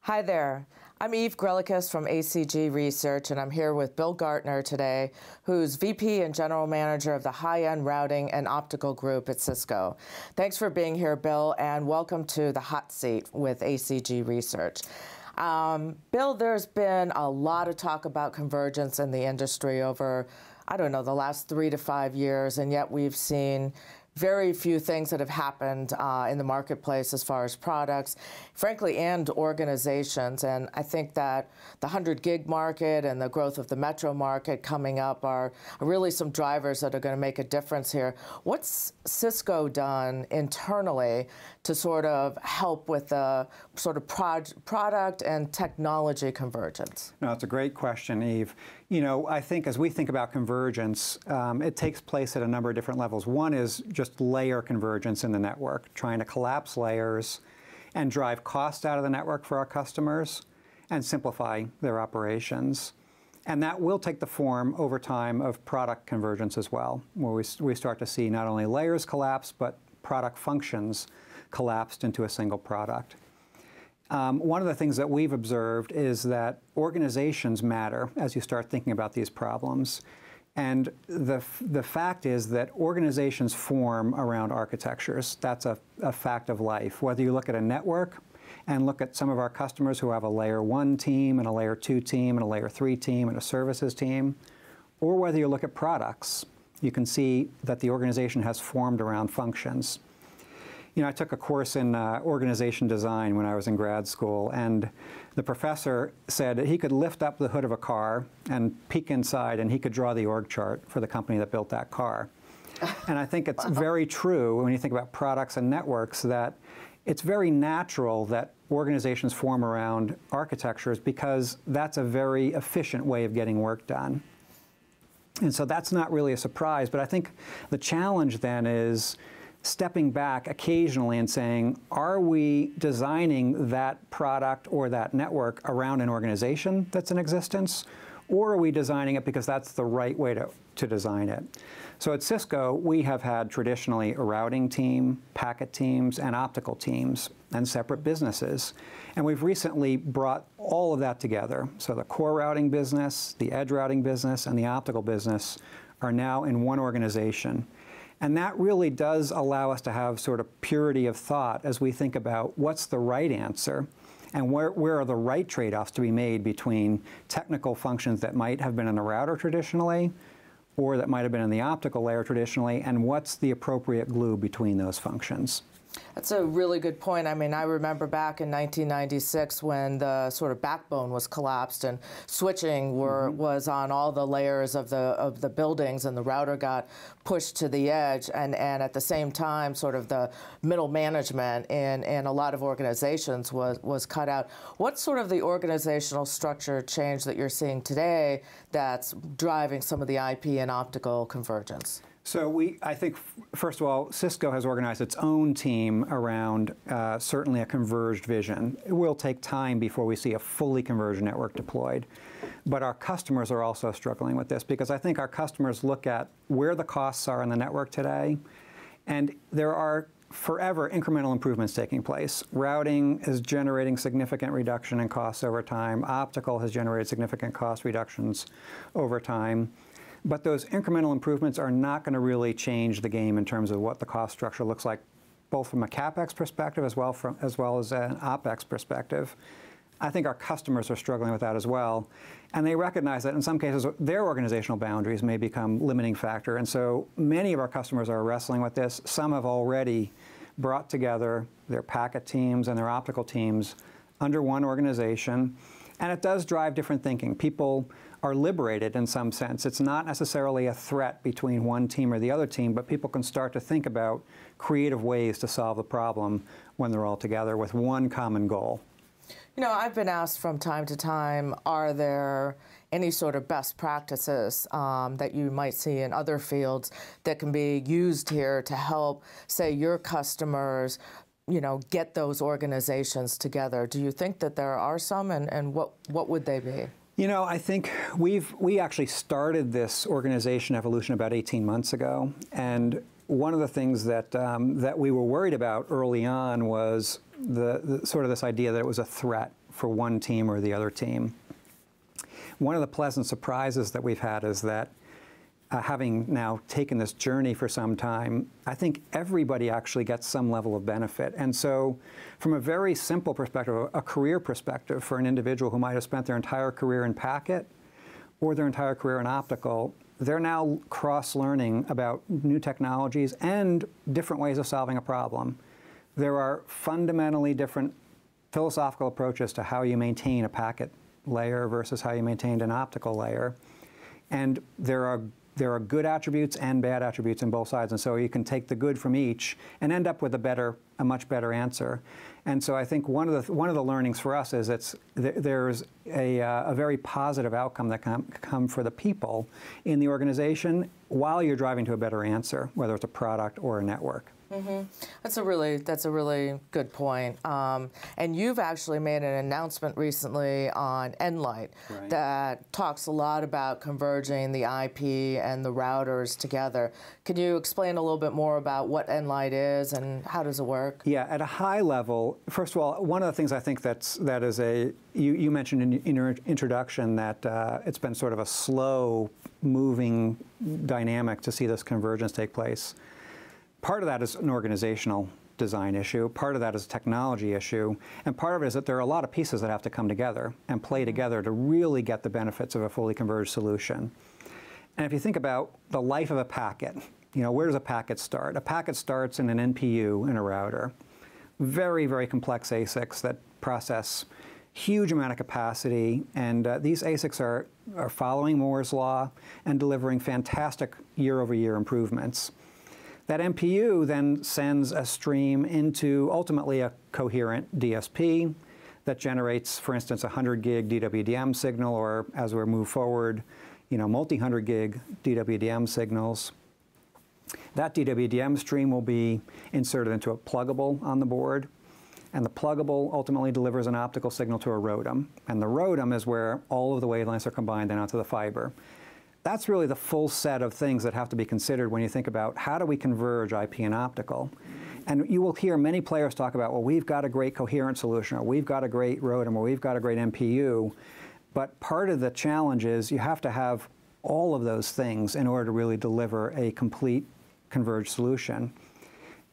Hi there. I'm Eve Griliches from ACG Research, and I'm here with Bill Gartner today, who's VP and General Manager of the High-End Routing and Optical Group at Cisco. Thanks for being here, Bill, and welcome to the Hot Seat with ACG Research. Bill, there's been a lot of talk about convergence in the industry over, I don't know, the last 3 to 5 years, and yet we've seen very few things that have happened in the marketplace as far as products, frankly, and organizations. And I think that the 100 gig market and the growth of the metro market coming up are really some drivers that are going to make a difference here. What's Cisco done internally to sort of help with the sort of product and technology convergence? No, it's a great question, Eve. You know, I think as we think about convergence, it takes place at a number of different levels. One is just layer convergence in the network, trying to collapse layers and drive cost out of the network for our customers and simplify their operations. And that will take the form over time of product convergence as well, where we start to see not only layers collapse, but product functions collapsed into a single product. One of the things that we've observed is that organizations matter as you start thinking about these problems. And the fact is that organizations form around architectures. That's a fact of life. Whether you look at a network and look at some of our customers who have a layer 1 team and a layer 2 team and a layer 3 team and a services team, or whether you look at products, you can see that the organization has formed around functions. You know, I took a course in organization design when I was in grad school, and the professor said that he could lift up the hood of a car and peek inside, and he could draw the org chart for the company that built that car. And I think it's very true when you think about products and networks that it's very natural that organizations form around architectures because that's a very efficient way of getting work done. And so that's not really a surprise, but I think the challenge then is stepping back occasionally and saying, are we designing that product or that network around an organization that's in existence, or are we designing it because that's the right way to design it? So at Cisco, we have had traditionally a routing team, packet teams, and optical teams, and separate businesses. And we've recently brought all of that together. So the core routing business, the edge routing business, and the optical business are now in one organization. And that really does allow us to have sort of purity of thought as we think about what's the right answer and where are the right trade-offs to be made between technical functions that might have been in the router traditionally or that might have been in the optical layer traditionally, and what's the appropriate glue between those functions. That's a really good point. I mean, I remember back in 1996 when the sort of backbone was collapsed and switching was on all the layers of the buildings, and the router got pushed to the edge, and at the same time sort of the middle management in a lot of organizations was cut out. What's sort of the organizational structure change that you're seeing today that's driving some of the IP and optical convergence? So I think, first of all, Cisco has organized its own team around certainly a converged vision. It will take time before we see a fully converged network deployed. But our customers are also struggling with this because I think our customers look at where the costs are in the network today, and there are forever incremental improvements taking place. Routing is generating significant reduction in costs over time. Optical has generated significant cost reductions over time. But those incremental improvements are not going to really change the game in terms of what the cost structure looks like, both from a CapEx perspective as well as an OpEx perspective. I think our customers are struggling with that as well. And they recognize that in some cases their organizational boundaries may become limiting factor. And so many of our customers are wrestling with this. Some have already brought together their packet teams and their optical teams under one organization. And it does drive different thinking. People are liberated in some sense. It's not necessarily a threat between one team or the other team, but people can start to think about creative ways to solve the problem when they're all together with one common goal. You know, I've been asked from time to time, are there any sort of best practices that you might see in other fields that can be used here to help, say, your customers, you know, get those organizations together? Do you think that there are some, and what would they be? You know, I think we actually started this organization evolution about 18 months ago, and one of the things that that we were worried about early on was the sort of this idea that it was a threat for one team or the other team. One of the pleasant surprises that we've had is that having now taken this journey for some time, I think everybody actually gets some level of benefit. And so from a very simple perspective, a career perspective for an individual who might have spent their entire career in packet or their entire career in optical, they're now cross-learning about new technologies and different ways of solving a problem. There are fundamentally different philosophical approaches to how you maintain a packet layer versus how you maintain an optical layer. And there are good attributes and bad attributes in both sides, and so you can take the good from each and end up with a much better answer. And so I think one of the learnings for us is there's a very positive outcome that can come for the people in the organization while you're driving to a better answer, whether it's a product or a network. Mm-hmm. That's a really good point. And you've actually made an announcement recently on Nlight that talks a lot about converging the IP and the routers together. Can you explain a little bit more about what Nlight is and how does it work? Yeah, at a high level, first of all, one of the things I think that is you mentioned in your introduction that it's been sort of a slow moving dynamic to see this convergence take place. Part of that is an organizational design issue, part of that is a technology issue, and part of it is that there are a lot of pieces that have to come together and play together to really get the benefits of a fully converged solution. And if you think about the life of a packet, where does a packet start? A packet starts in an NPU in a router. Very, very complex ASICs that process huge amount of capacity, and these ASICs are following Moore's law and delivering fantastic year-over-year improvements. That NPU then sends a stream into ultimately a coherent DSP that generates, for instance, a 100 gig DWDM signal, or as we move forward, multi-100 gig DWDM signals. That DWDM stream will be inserted into a pluggable on the board, and the pluggable ultimately delivers an optical signal to a ROADM, and the ROADM is where all of the wavelengths are combined then onto the fiber. That's really the full set of things that have to be considered when you think about how do we converge IP and optical. And you will hear many players talk about, well, we've got a great coherent solution, or we've got a great ROADM, or we've got a great NPU. But part of the challenge is you have to have all of those things in order to really deliver a complete converged solution.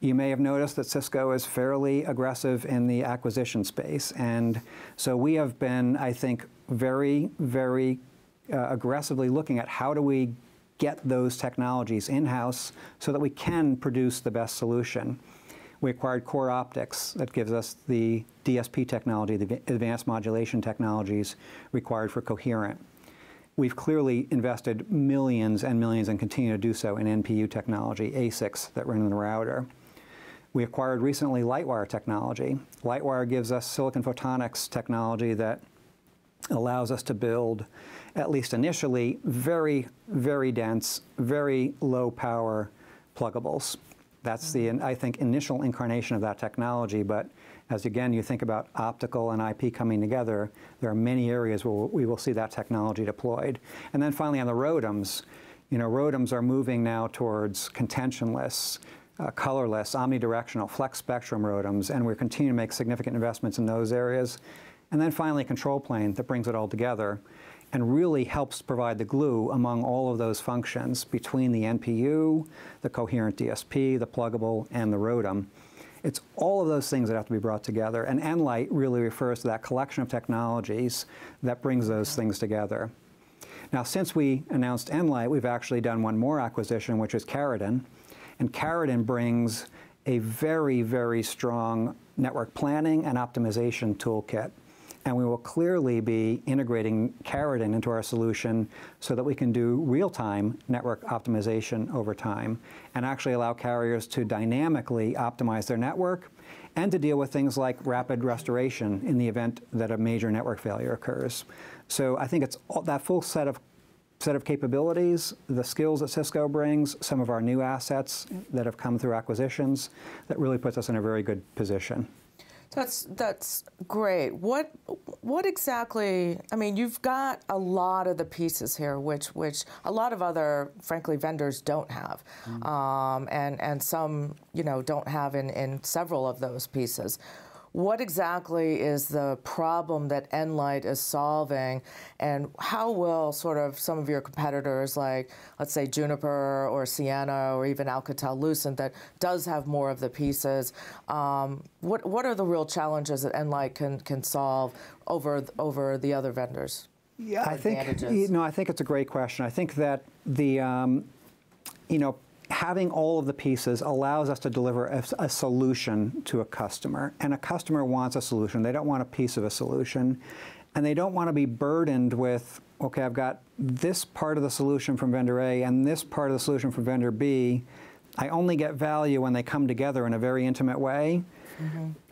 You may have noticed that Cisco is fairly aggressive in the acquisition space. And so we have been, I think, very, very aggressively looking at how do we get those technologies in-house so that we can produce the best solution. We acquired Core Optics that gives us the DSP technology, the advanced modulation technologies required for coherent. We've clearly invested millions and millions and continue to do so in NPU technology, ASICs that run in the router. We acquired recently Lightwire technology. Lightwire gives us silicon photonics technology that allows us to build, at least initially, very, very dense, very low power pluggables. That's the, I think, initial incarnation of that technology, but as again you think about optical and IP coming together, there are many areas where we will see that technology deployed. And then finally on the ROADMs, ROADMs are moving now towards contentionless, colorless, omnidirectional, flex spectrum ROADMs, and we're continuing to make significant investments in those areas. And then finally, a control plane that brings it all together and really helps provide the glue among all of those functions between the NPU, the coherent DSP, the pluggable, and the ROADM. It's all of those things that have to be brought together, and Nlight really refers to that collection of technologies that brings those things together. Now, since we announced Nlight, we've actually done one more acquisition, which is Cariden, and Cariden brings a very, very strong network planning and optimization toolkit. And we will clearly be integrating Cariden into our solution so that we can do real-time network optimization over time and actually allow carriers to dynamically optimize their network and to deal with things like rapid restoration in the event that a major network failure occurs. So I think it's all, that full set of capabilities, the skills that Cisco brings, some of our new assets that have come through acquisitions, that really puts us in a very good position. That's great. What exactly? I mean, you've got a lot of the pieces here, which a lot of other, frankly, vendors don't have, and some don't have in several of those pieces. what exactly is the problem that nLIGHT is solving, and how will sort of some of your competitors, like let's say Juniper or Ciena or even Alcatel-Lucent, that does have more of the pieces, what are the real challenges that nLIGHT can solve over the other vendors? Yeah, I think it's a great question. I think that the having all of the pieces allows us to deliver a solution to a customer, and a customer wants a solution. They don't want a piece of a solution, and they don't want to be burdened with, okay, I've got this part of the solution from vendor A and this part of the solution from vendor B. I only get value when they come together in a very intimate way.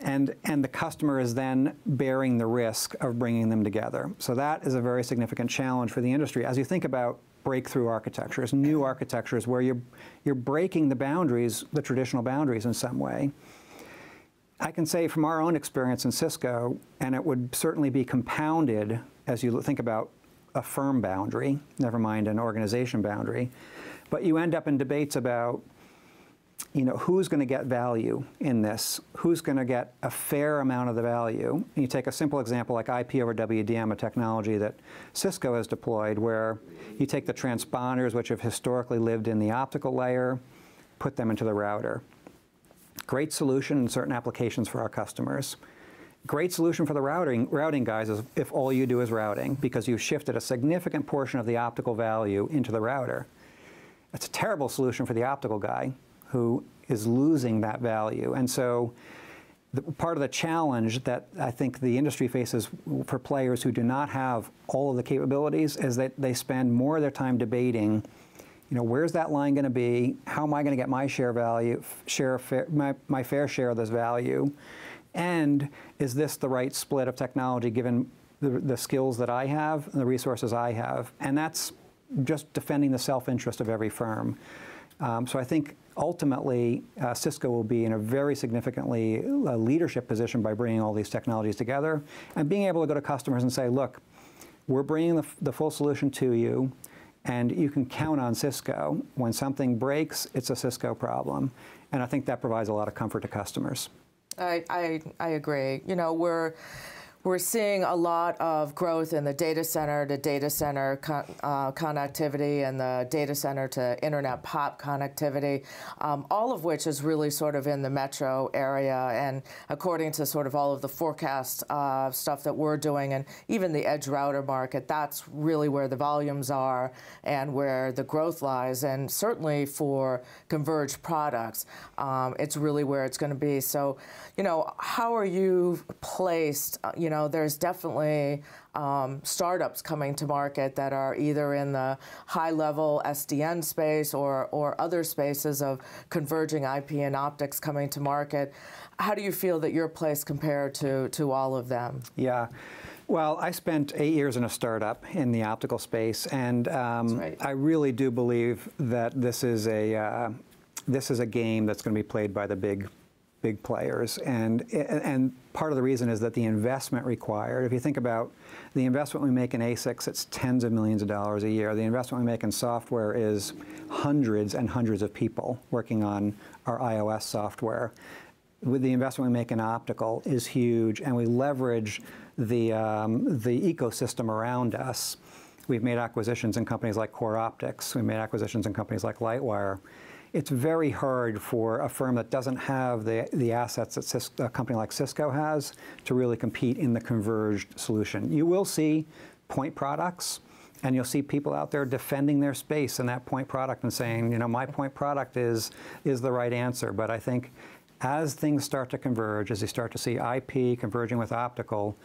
And the customer is then bearing the risk of bringing them together. So that is a very significant challenge for the industry. As you think about breakthrough architectures, new architectures where you're breaking the boundaries, the traditional boundaries in some way. I can say from our own experience in Cisco, and it would certainly be compounded as you think about a firm boundary, never mind an organization boundary, but you end up in debates about who's going to get value in this? Who's going to get a fair amount of the value? And you take a simple example like IP over WDM, a technology that Cisco has deployed, where you take the transponders, which have historically lived in the optical layer, put them into the router. Great solution in certain applications for our customers. Great solution for the routing guys is if all you do is routing, because you've shifted a significant portion of the optical value into the router. It's a terrible solution for the optical guy, who is losing that value. And so part of the challenge that I think the industry faces for players who do not have all of the capabilities is that they spend more of their time debating, where's that line going to be? How am I going to get my my fair share of this value? And is this the right split of technology given the skills that I have and the resources I have? And that's just defending the self-interest of every firm. So I think ultimately, Cisco will be in a very significantly leadership position by bringing all these technologies together and being able to go to customers and say, look, we're bringing the full solution to you, and you can count on Cisco. When something breaks, it's a Cisco problem. And I think that provides a lot of comfort to customers. I agree. We're seeing a lot of growth in the data center to data center connectivity and the data center to internet POP connectivity, all of which is really sort of in the metro area. And according to sort of all of the forecast stuff that we're doing, and even the edge router market, that's really where the volumes are and where the growth lies. And certainly for converged products, it's really where it's going to be. So, how are you placed? There's definitely startups coming to market that are either in the high-level SDN space or other spaces of converging IP and optics coming to market. How do you feel that you're placed compared to all of them? Yeah. Well, I spent 8 years in a startup in the optical space, and I really do believe that this is a game that's going to be played by the big players, and part of the reason is that the investment required, if you think about the investment we make in ASICs, it's tens of millions of dollars a year. The investment we make in software is hundreds and hundreds of people working on our iOS software. With the investment we make in optical is huge, and we leverage the ecosystem around us. We've made acquisitions in companies like Core Optics. We've made acquisitions in companies like Lightwire. It's very hard for a firm that doesn't have the assets that a company like Cisco has to really compete in the converged solution. You will see point products, and you'll see people out there defending their space in that point product and saying, my point product is the right answer. But I think as things start to converge, as you start to see IP converging with optical,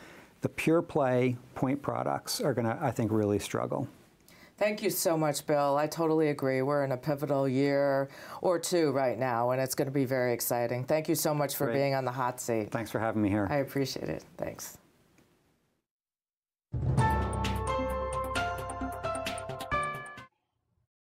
the pure play point products are going to, I think, really struggle. Thank you so much, Bill. I totally agree. We're in a pivotal year or two right now, and it's going to be very exciting. Thank you so much for being on the hot seat. Thanks for having me here. I appreciate it. Thanks.